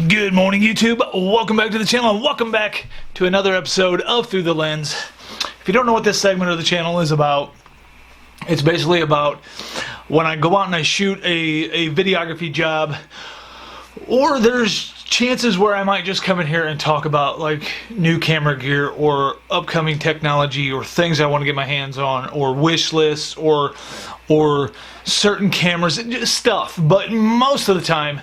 Good morning, YouTube. Welcome back to the channel, and welcome back to another episode of Through the Lens. If you don't know what this segment of the channel is about, it's basically about when I go out and I shoot a videography job, or there's chances where I might just come in here and talk about like new camera gear or upcoming technology or things I want to get my hands on, or wish lists, or certain cameras, just stuff. But most of the time,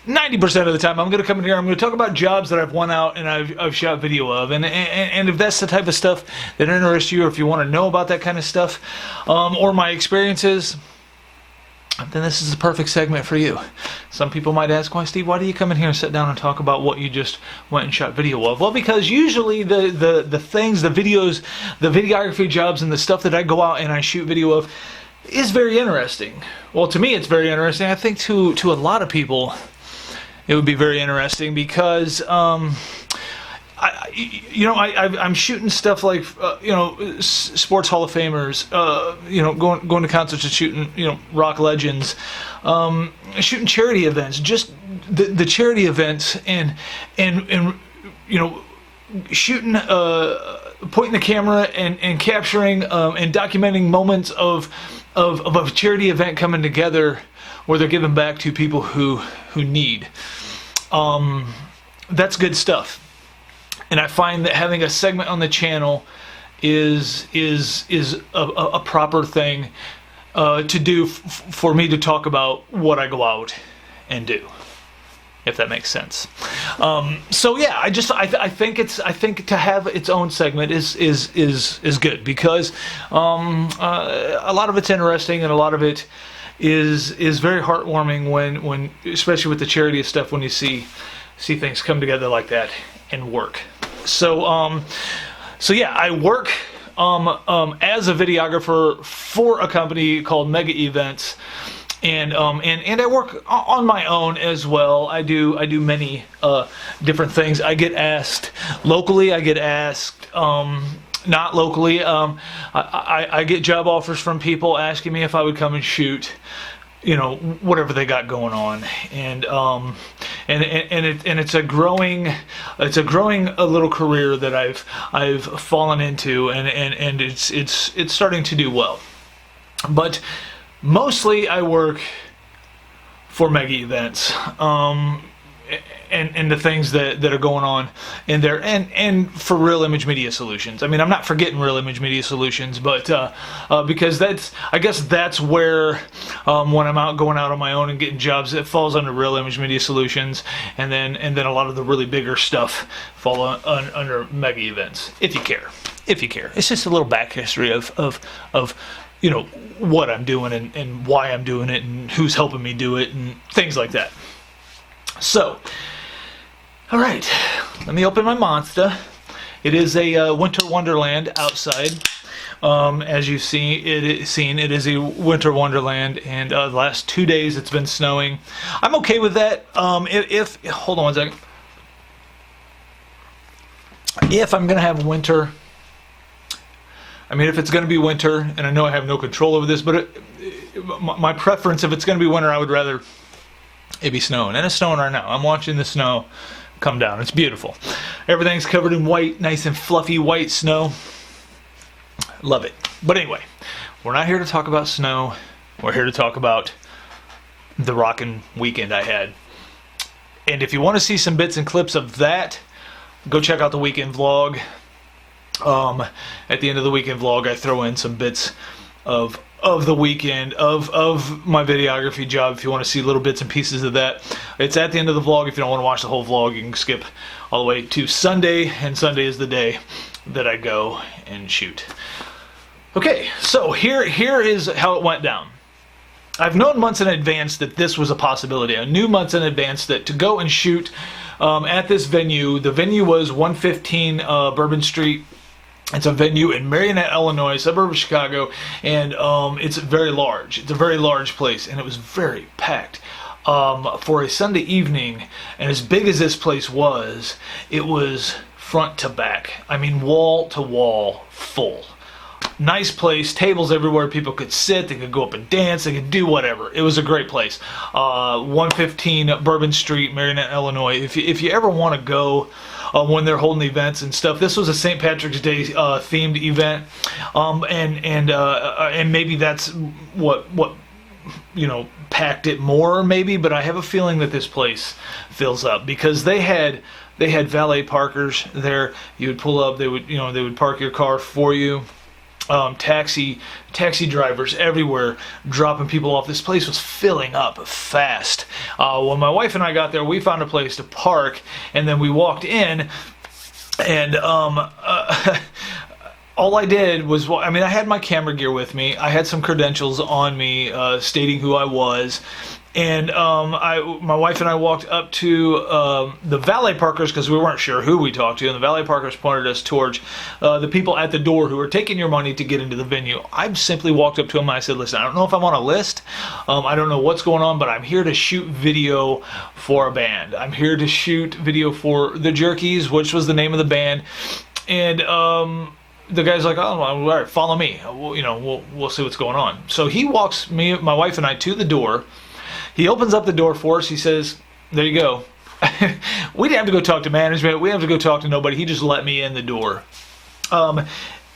90% of the time, I'm going to come in here, I'm going to talk about jobs that I've won out and I've shot video of. And if that's the type of stuff that interests you, or if you want to know about that kind of stuff, or my experiences, then this is the perfect segment for you. Some people might ask, why, Steve, why do you come in here and sit down and talk about what you just went and shot video of? Well, because usually the things, the videos, the videography jobs and the stuff that I go out and I shoot video of is very interesting. Well, to me, it's very interesting. I think to a lot of people, it would be very interesting because, I'm shooting stuff like, sports Hall of Famers, going to concerts and shooting, rock legends, shooting charity events, just the charity events, and shooting, pointing the camera and capturing and documenting moments of a charity event coming together where they're giving back to people who need. That's good stuff. And I find that having a segment on the channel is a proper thing to do for me to talk about what I go out and do, if that makes sense. So yeah, I think to have its own segment is good, because a lot of it's interesting, and a lot of it is very heartwarming when especially with the charity stuff, when you see things come together like that and work. So yeah, I work as a videographer for a company called Mega Events. And I work on my own as well. I do many different things. I get asked locally. I get asked not locally. I get job offers from people asking me if I would come and shoot, whatever they got going on. And it's a growing a little career that I've fallen into, and it's starting to do well. But mostly I work for Mega Events, and the things that are going on in there, and for Real Image Media Solutions. I mean, I'm not forgetting Real Image Media Solutions, but because I guess that's where when I'm going out on my own and getting jobs, it falls under Real Image Media Solutions, and then a lot of the really bigger stuff fall under Mega Events. If you care, it's just a little back history of what I'm doing and why I'm doing it and who's helping me do it and things like that. So, all right, let me open my Monster. It is a winter wonderland outside. As you've seen, it is a winter wonderland, and the last 2 days it's been snowing. I'm okay with that. Hold on one second. If I'm gonna have winter, if it's going to be winter, and I know I have no control over this, but my preference, if it's going to be winter, I would rather it be snowing. And it's snowing right now. I'm watching the snow come down. It's beautiful. Everything's covered in white, nice and fluffy white snow. Love it. But anyway, we're not here to talk about snow. We're here to talk about the Rockin' weekend I had. And if you want to see some bits and clips of that, go check out the weekend vlog. At the end of the weekend vlog, I throw in some bits of the weekend of my videography job. If you want to see little bits and pieces of that, it's at the end of the vlog. If you don't want to watch the whole vlog, you can skip all the way to Sunday, and Sunday is the day that I go and shoot. Okay, so here is how it went down. I've known months in advance that this was a possibility. I knew months in advance that to go and shoot at this venue. The venue was 115 Bourbon Street. It's a venue in Marionette, Illinois, suburb of Chicago, and it's very large. It's a very large place, and it was very packed for a Sunday evening. And as big as this place was, it was front to back. I mean, wall to wall full. Nice place, tables everywhere. People could sit, they could go up and dance, they could do whatever. It was a great place. 115 Bourbon Street, Marionette, Illinois. If you ever want to go when they're holding events and stuff, this was a St. Patrick's Day themed event, and maybe that's what packed it more, maybe. But I have a feeling that this place fills up because they had valet parkers there. You would pull up, they would park your car for you. Taxi drivers everywhere dropping people off. This place was filling up fast. When my wife and I got there, we found a place to park, and then we walked in, and all I did was, I had my camera gear with me. I had some credentials on me stating who I was. And my wife and I walked up to the valet parkers because we weren't sure who we talked to, and the valet parkers pointed us towards the people at the door who were taking your money to get into the venue. I simply walked up to them and I said, listen, I don't know if I'm on a list. I don't know what's going on, but I'm here to shoot video for a band. I'm here to shoot video for the Jerkies, which was the name of the band. And the guy's like, oh, all right, follow me. We'll see what's going on. So he walks my wife and I to the door. He opens up the door for us. He says, there you go. We didn't have to go talk to management. We didn't have to go talk to nobody. He just let me in the door.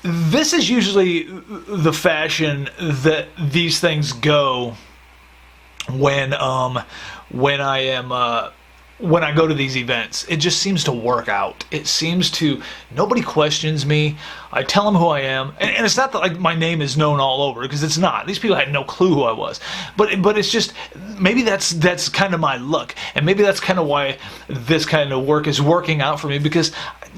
This is usually the fashion that these things go when I go to these events. It just seems to work out. It seems to, nobody questions me. I tell them who I am, and it's not that like my name is known all over, because it's not. These people had no clue who I was. But it's just, maybe that's kind of my look, and maybe that's kind of why this kind of work is working out for me, because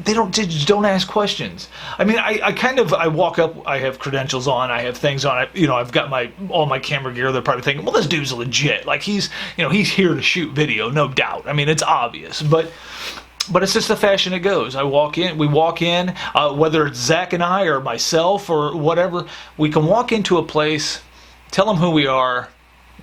they just don't ask questions. I walk up, I have credentials on, I have things on, I've got all my camera gear. They're probably thinking, well, this dude's legit. Like he's here to shoot video, no doubt. It's obvious, but it's just the fashion it goes. We walk in, whether it's Zach and I or myself or whatever, we can walk into a place, tell them who we are,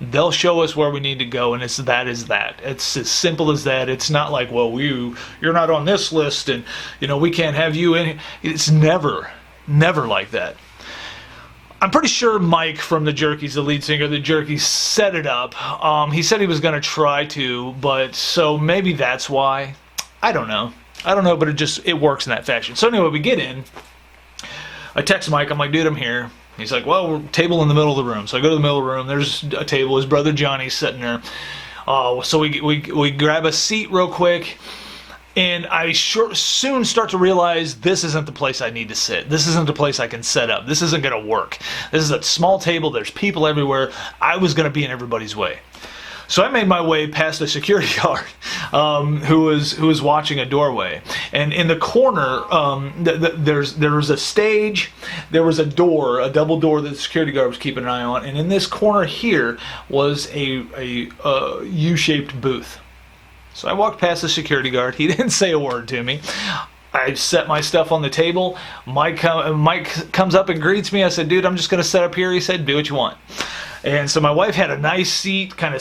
they'll show us where we need to go, and it's that. It's as simple as that. It's not like, well, you're not on this list, and we can't have you in. It's never like that. I'm pretty sure Mike from the Jerkies, the lead singer of the Jerkies, set it up. He said he was going to try to, but so maybe that's why. I don't know, but it works in that fashion. So anyway, we get in. I text Mike. I'm like, dude, I'm here. He's like, well, we're table in the middle of the room. So I go to the middle of the room. There's a table. His brother Johnny's sitting there. So we grab a seat real quick. And I soon start to realize this isn't the place I need to sit. This isn't the place I can set up. This isn't going to work. This is a small table. There's people everywhere. I was going to be in everybody's way. So I made my way past a security guard who was watching a doorway. And in the corner, there was a stage, there was a door, a double door that the security guard was keeping an eye on. And in this corner here was a U-shaped booth. So I walked past the security guard. He didn't say a word to me. I set my stuff on the table. Mike comes up and greets me. I said, dude, I'm just going to set up here. He said, do what you want. And so my wife had a nice seat, kind of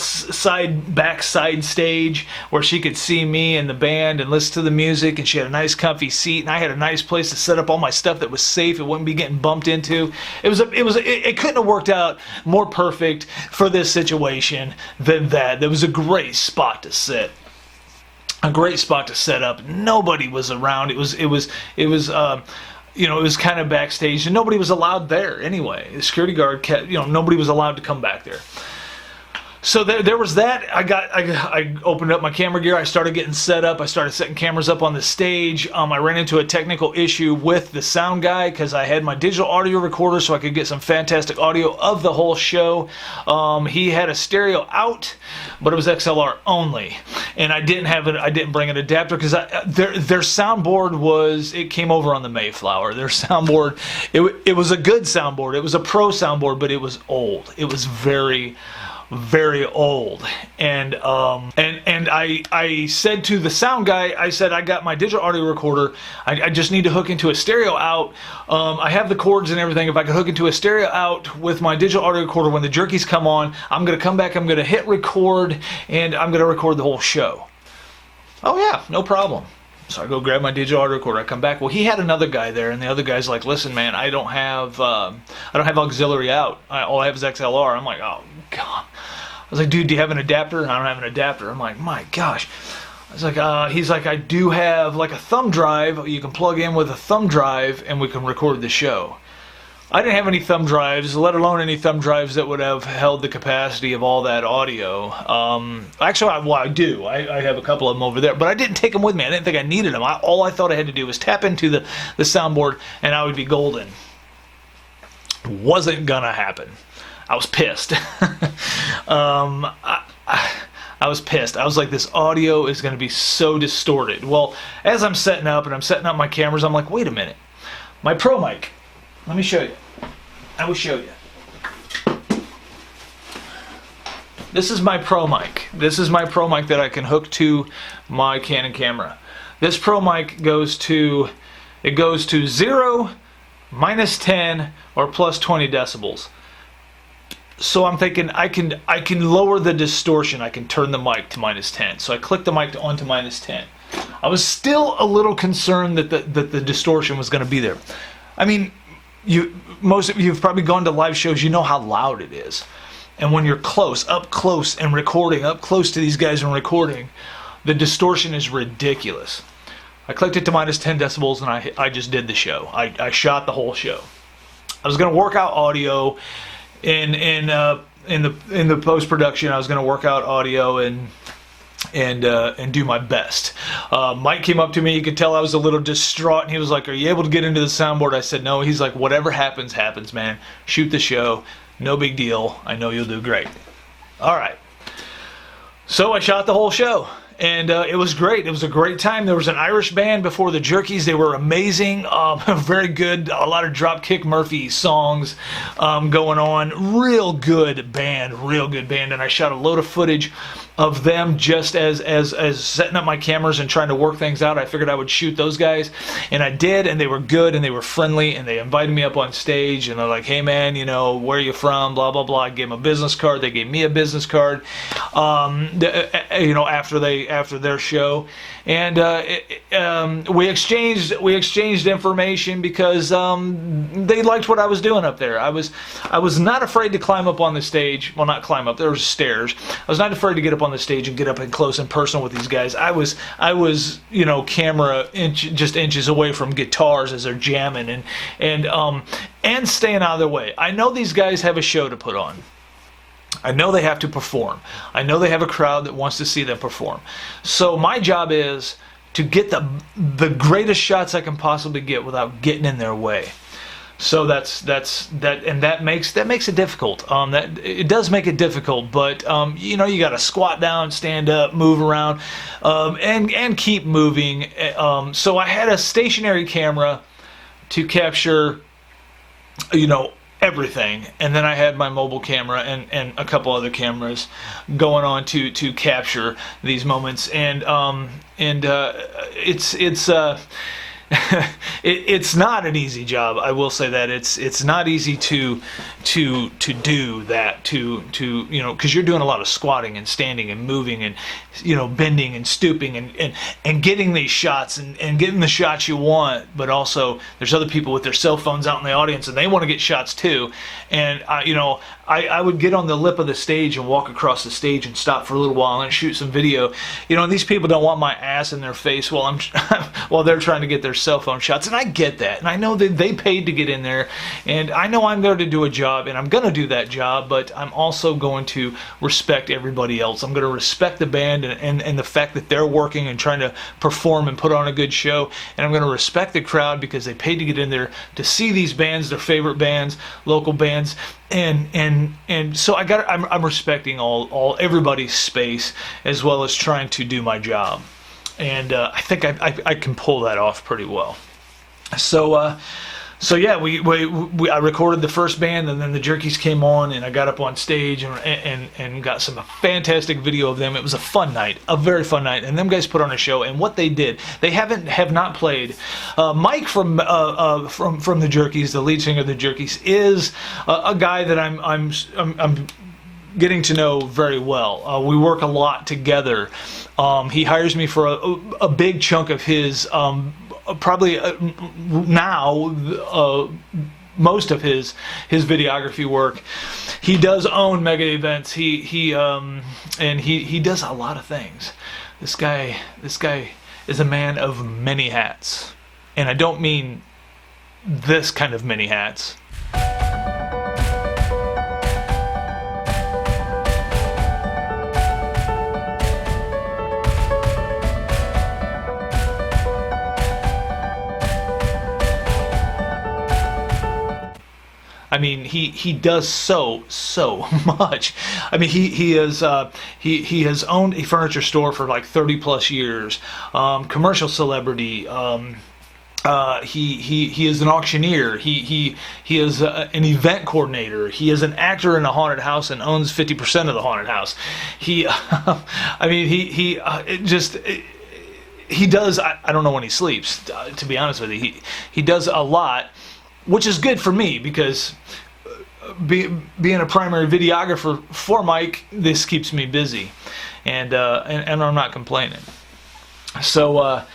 backside stage, where she could see me and the band and listen to the music, and she had a nice comfy seat, and I had a nice place to set up all my stuff that was safe. It wouldn't be getting bumped into. It couldn't have worked out more perfect for this situation than that. There was a great spot to sit. A great spot to set up. Nobody was around. It was kind of backstage, and nobody was allowed there anyway. The security guard nobody was allowed to come back there. So there was that. I opened up my camera gear. I started getting set up. I started setting cameras up on the stage. I ran into a technical issue with the sound guy because I had my digital audio recorder so I could get some fantastic audio of the whole show. He had a stereo out, but it was XLR only, and I didn't bring an adapter because their soundboard it came over on the Mayflower. Their soundboard, it was a good soundboard. It was a pro soundboard, but it was old. It was very old, and I said to the sound guy, I said, I got my digital audio recorder, I just need to hook into a stereo out. I have the cords and everything. If I could hook into a stereo out with my digital audio recorder, when the Jerkies come on, I'm going to come back, I'm going to hit record, and I'm going to record the whole show. Oh yeah, no problem. So I go grab my digital audio recorder. I come back. Well, he had another guy there, and the other guy's like, "Listen, man, I don't have auxiliary out. All I have is XLR." I'm like, "Oh God." I was like, "Dude, do you have an adapter?" I don't have an adapter. I'm like, "My gosh." I was like, he's like, "I do have like a thumb drive. You can plug in with a thumb drive, and we can record the show." I didn't have any thumb drives, let alone any thumb drives that would have held the capacity of all that audio. Actually, I do. I have a couple of them over there, but I didn't take them with me. I didn't think I needed them. All I thought I had to do was tap into the soundboard, and I would be golden. Wasn't gonna happen. I was pissed. I was pissed. I was like, this audio is going to be so distorted. Well, as I'm setting up my cameras, I'm like, wait a minute. My Pro mic. Let me show you. I will show you. This is my Pro mic. This is my Pro mic that I can hook to my Canon camera. This Pro mic goes to 0, -10, or +20 decibels. So I'm thinking I can lower the distortion. I can turn the mic to -10. So I click the mic onto -10. I was still a little concerned that the distortion was going to be there. I mean, most of you've probably gone to live shows. You know how loud it is, and when you're up close and recording, up close to these guys and recording, the distortion is ridiculous. I clicked it to -10 decibels, and I just did the show. I shot the whole show. I was going to work out audio. In the post production, I was going to work out audio and do my best. Mike came up to me. You could tell I was a little distraught, and he was like, "Are you able to get into the soundboard?" I said, "No." He's like, "Whatever happens, happens, man. Shoot the show. No big deal. I know you'll do great." All right. So I shot the whole show. And it was great. It was a great time. There was an Irish band before the Jerkies. They were amazing. Very good. A lot of Dropkick Murphy songs going on. Real good band. And I shot a load of footage of them just as setting up my cameras and trying to work things out. I figured I would shoot those guys, and I did, and they were good, and they were friendly, and they invited me up on stage, and they're like, "Hey man, where are you from, blah blah blah." I gave them a business card. They gave me a business card after their show, and we exchanged information because they liked what I was doing up there. I was not afraid to climb up on the stage. Well, not climb up, there was stairs. I was not afraid to get up on the stage and get up and close and personal with these guys. I was camera just inches away from guitars as they're jamming and staying out of their way. I know these guys have a show to put on. I know they have to perform. I know they have a crowd that wants to see them perform. So my job is to get the greatest shots I can possibly get without getting in their way. So that's and that makes it difficult. It does make it difficult, but you got to squat down, stand up, move around, and keep moving. So I had a stationary camera to capture, everything, and then I had my mobile camera and a couple other cameras going on to capture these moments, and it's not an easy job. I will say that it's not easy to do that, because you're doing a lot of squatting and standing and moving and bending and stooping and getting these shots and getting the shots you want, but also there's other people with their cell phones out in the audience and they want to get shots too. And I would get on the lip of the stage and walk across the stage and stop for a little while and shoot some video. And these people don't want my ass in their face while they're trying to get their cell phone shots, and I get that, and I know that they paid to get in there, and I know I'm there to do a job, and I'm going to do that job, but I'm also going to respect everybody else. I'm going to respect the band and the fact that they're working and trying to perform and put on a good show, and I'm going to respect the crowd because they paid to get in there to see these bands, their favorite bands, local bands, and so I'm respecting everybody's space as well as trying to do my job. And I think I can pull that off pretty well. So yeah, I recorded the first band, and then the Jerkies came on, and I got up on stage and got some fantastic video of them. It was a fun night, a very fun night, and them guys put on a show. And what they did, they have not played. Mike from the Jerkies, the lead singer of the Jerkies, is a guy that I'm getting to know very well. We work a lot together. He hires me for a big chunk of his, probably now, most of his videography work. He does own mega events. He does a lot of things. This guy is a man of many hats, and I don't mean this kind of many hats. I mean, he does so much. I mean, he has owned a furniture store for like 30 plus years. Commercial celebrity. He is an auctioneer. He is an event coordinator. He is an actor in a haunted house and owns 50% of the haunted house. He does. I don't know when he sleeps. To be honest with you, he does a lot, which is good for me because being a primary videographer for Mike, this keeps me busy, and I'm not complaining. So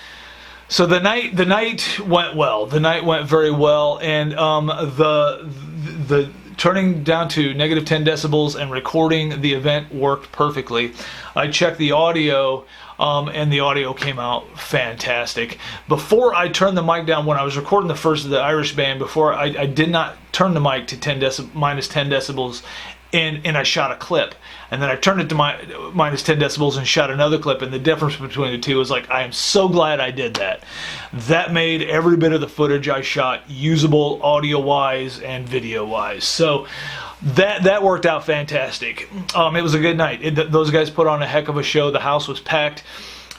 the night went well. The night went very well, and the turning down to negative 10 decibels and recording the event worked perfectly. I checked the audio. And the audio came out fantastic. Before I turned the mic down, when I was recording the first of the Irish band, before I did not turn the mic to minus 10 decibels, and I shot a clip. And then I turned it to minus 10 decibels and shot another clip, and the difference between the two was like, I am so glad I did that. That made every bit of the footage I shot usable audio-wise and video-wise. So that worked out fantastic. It was a good night. Those guys put on a heck of a show. The house was packed.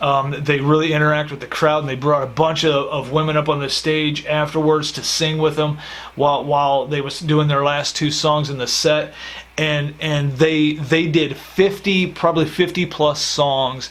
They really interact with the crowd, and they brought a bunch of women up on the stage afterwards to sing with them while they was doing their last two songs in the set. And they did 50 plus songs.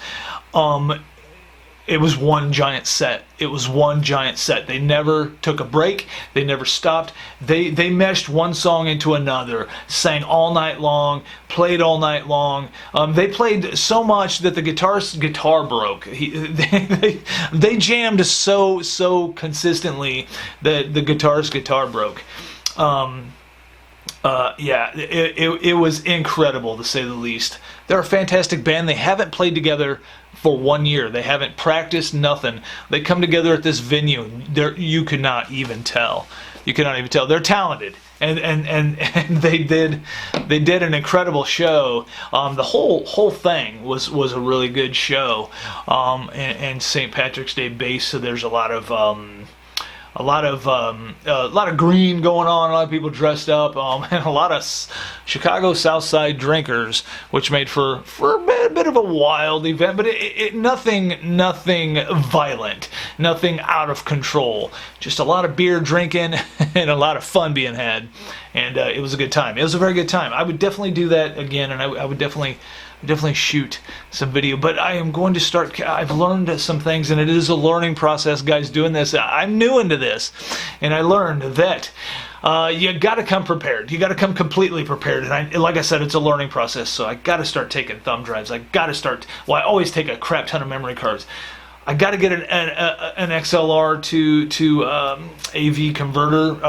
It was one giant set. They never took a break. They never stopped. They meshed one song into another, sang all night long, played all night long. They played so much that the guitarist's guitar broke. They jammed so consistently that the guitarist's guitar broke. It was incredible, to say the least. They're a fantastic band. They haven't played together for 1 year. They haven't practiced, nothing. They come together at this venue. You could not even tell. They're talented, and they did an incredible show. The whole thing was a really good show. And St. Patrick's Day base, so there's a lot of green going on, a lot of people dressed up, and a lot of Chicago South Side drinkers, which made for a bit of a wild event, but nothing violent, nothing out of control. Just a lot of beer drinking and a lot of fun being had, and it was a good time. It was a very good time. I would definitely do that again, and I would definitely shoot some video, but I am going to start. I've learned some things, and it is a learning process, guys, doing this. I'm new into this, and I learned that you got to come prepared. You got to come completely prepared, and like I said, it's a learning process, so I got to start taking thumb drives. I always take a crap ton of memory cards. I got to get an XLR to AV converter,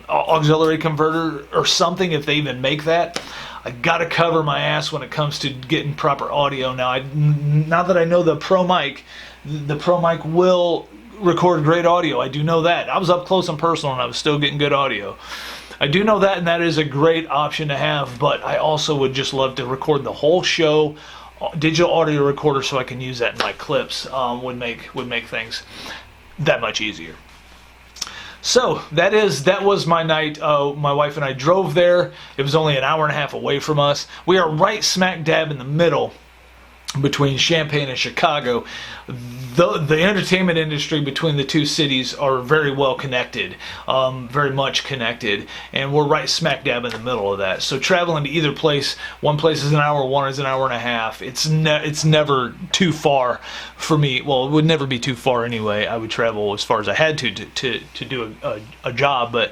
auxiliary converter, or something, if they even make that. I gotta cover my ass when it comes to getting proper audio. Now that I know the Pro mic will record great audio. I do know that. I was up close and personal, and I was still getting good audio. I do know that, and that is a great option to have. But I also would just love to record the whole show, digital audio recorder, so I can use that in my clips. Would make things that much easier. So that was my night. My wife and I drove there. It was only an hour and a half away from us. We are right smack dab in the middle between Champaign and Chicago. The entertainment industry between the two cities are very well connected, very much connected, and we're right smack dab in the middle of that. So traveling to either place, one place is an hour, one is an hour and a half. It's never too far for me. Well, it would never be too far anyway. I would travel as far as I had to do a job, but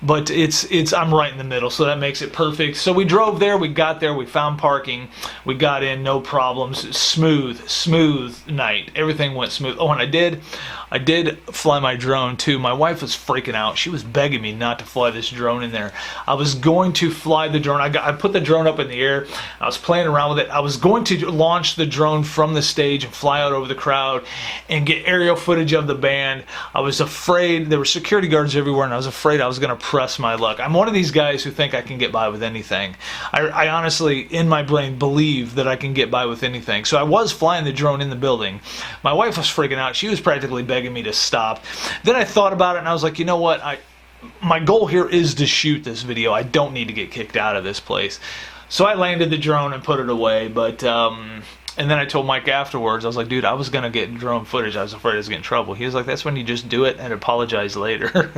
but I'm right in the middle, so that makes it perfect. So we drove there, we got there, we found parking, we got in, no problems, smooth night. Everything went smooth. Oh, and I did fly my drone too. My wife was freaking out. She was begging me not to fly this drone in there. I was going to fly the drone. I put the drone up in the air. I was playing around with it. I was going to launch the drone from the stage and fly out over the crowd and get aerial footage of the band. I was afraid. There were security guards everywhere, and I was afraid I was going to press my luck. I'm one of these guys who think I can get by with anything. I honestly, in my brain, believe that I can get by with anything. So I was flying the drone in the building. My wife was freaking out. She was practically begging me to stop. Then I thought about it, and I was like, you know what? My goal here is to shoot this video. I don't need to get kicked out of this place. So I landed the drone and put it away, but and then I told Mike afterwards, I was like, dude, I was going to get drone footage. I was afraid I was getting in trouble. He was like, that's when you just do it and apologize later.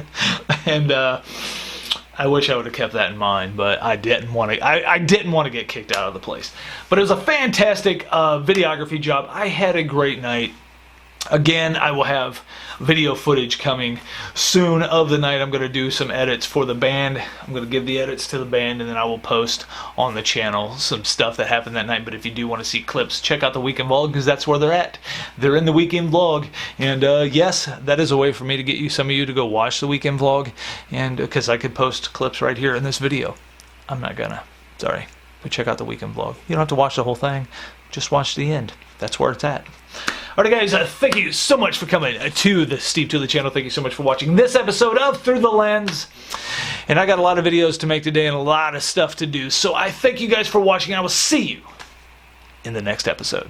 And I wish I would have kept that in mind, but I didn't want to. I didn't want to get kicked out of the place. But it was a fantastic videography job. I had a great night. Again, I will have video footage coming soon of the night. I'm going to do some edits for the band. I'm going to give the edits to the band, and then I will post on the channel some stuff that happened that night. But if you do want to see clips, check out the weekend vlog, because that's where they're at. They're in the weekend vlog. And yes, that is a way for me to get some of you to go watch the weekend vlog, and because I could post clips right here in this video. I'm not gonna. Sorry. But check out the weekend vlog. You don't have to watch the whole thing. Just watch the end. That's where it's at. Alright guys, thank you so much for coming to the Steve Tooley channel. Thank you so much for watching this episode of Through the Lens. And I got a lot of videos to make today and a lot of stuff to do. So I thank you guys for watching. I will see you in the next episode.